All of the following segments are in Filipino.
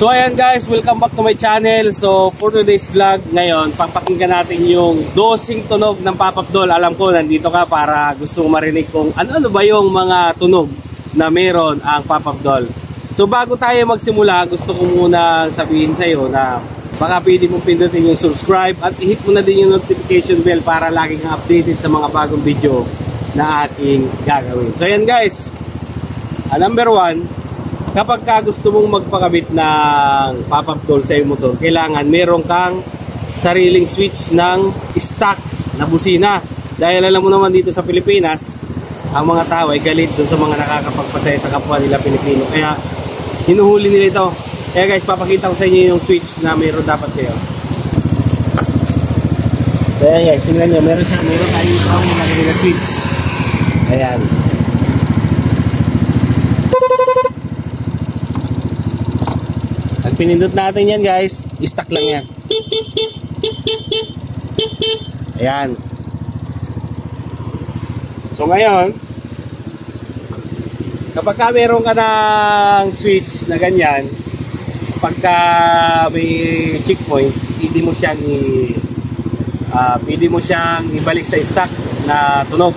So ayan guys, welcome back to my channel. So for today's vlog ngayon, papakinggan natin yung dosing tunog ng Pop-Up Doll. Alam ko nandito ka para gusto marinig kung ano-ano ba yung mga tunog na meron ang Pop-Up Doll. So bago tayo magsimula, gusto ko muna sabihin sa iyo na baka pwede mong pindutin yung subscribe at i-hit mo na din yung notification bell para lagi kang updated sa mga bagong video na ating gagawin. So ayan guys, number 1, kapag ka gusto mong magpakabit ng Pop-Up Doll sa iyong motor, kailangan meron kang sariling switch ng stock na busina. Dahil alam mo naman dito sa Pilipinas, ang mga tao ay galit dun sa mga nakakapagpasaya sa kapwa nila Pilipino. Kaya hinuhuli nila ito. Kaya guys, papakita ko sa inyo yung switch na meron dapat kayo. Kaya guys, tingnan nyo, meron tayo yung na switch. Ayan. Pag pinindot natin yan guys, stock lang yan. Ayan. So ngayon, kapag ka meron ka ng switch na ganyan, pagka may checkpoint, pwede mo siyang ibalik sa stock na tunog.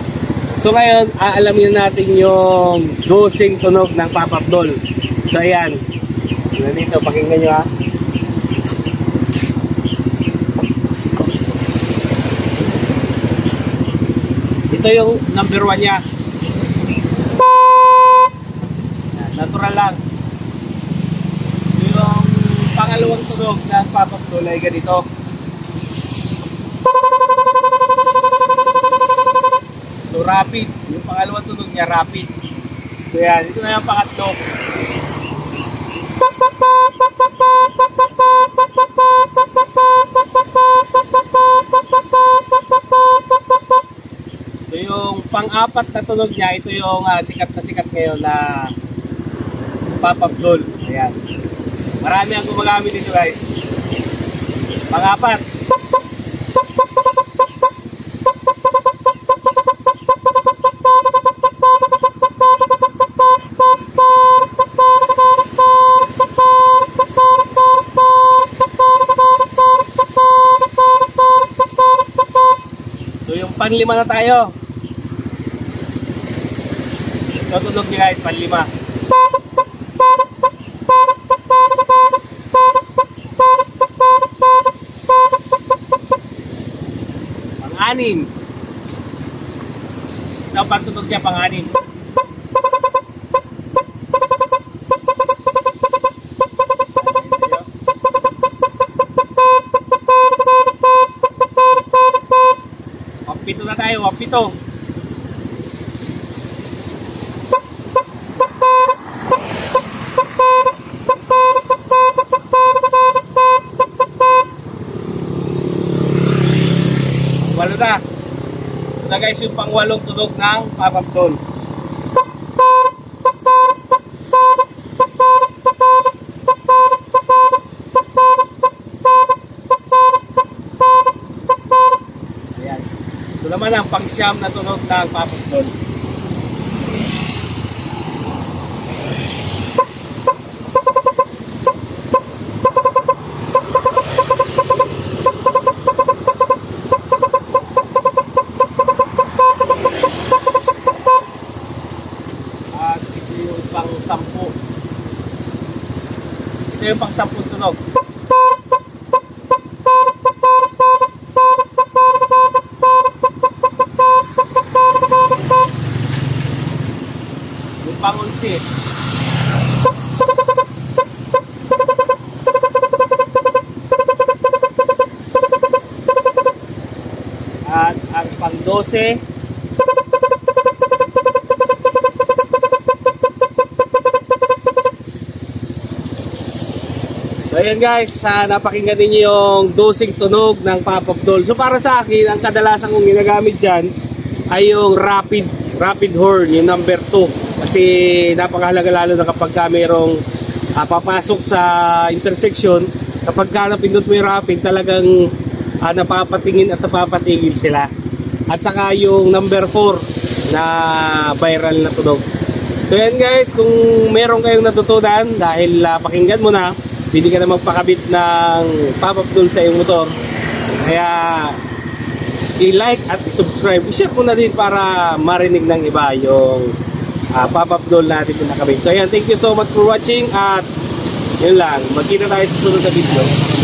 So ngayon, aalamin natin yung dosing tunog ng Pop-Up Doll. So ayan. So dito, pakinggan nyo ha. Ito yung number 1 nya. Natural lang. So yung pangalawang tunog ng Pop-Up Doll ay ganito. So rapid. Yung pangalawang tunog niya rapid. So yan, ito na yung pangatlo. So yung pang-apat na tunog niya, ito yung sikat na sikat ngayon na Pop-Up Doll. Ayan. Marami ang gumagamit dito guys. Pang-apat. Panlima na tayo. Ito tunog niya guys, panlima. Pang-anim. Ito pagtunog niya, pang-anim. Pito na tayo, pito. Walo na. Ito na guys yung pang-walong tunog ng Pop-Up Doll. Ito naman ang pang-siyam na tunog ng Pop-Up Doll. At ito yung pang-sampu. Ito yung pang-sampung tunog. Pang-11. At ang pang-12. So ayan guys, napakinggan ninyo yung dosing tunog ng Pop-Up Doll. So para sa akin, ang kadalasan kong ginagamit dyan ay yung rapid horn, yung number 2. Kasi napakahalaga lalo na kapag ka mayroong papasok sa intersection, kapag ka napindot mo yung rapid, talagang napapatingin at napapatigil sila. At saka yung number 4 na viral na tunog. So yan guys, kung meron kayong natutunan dahil pakinggan mo na, pwede ka na magpakabit ng pop-up doll sa iyong motor. Kaya i-like at i-subscribe. I-share mo na din para marinig ng iba yung pop-up doll natin na nakabit. So ayan, thank you so much for watching at yun lang, magkita tayo sa susunod na video.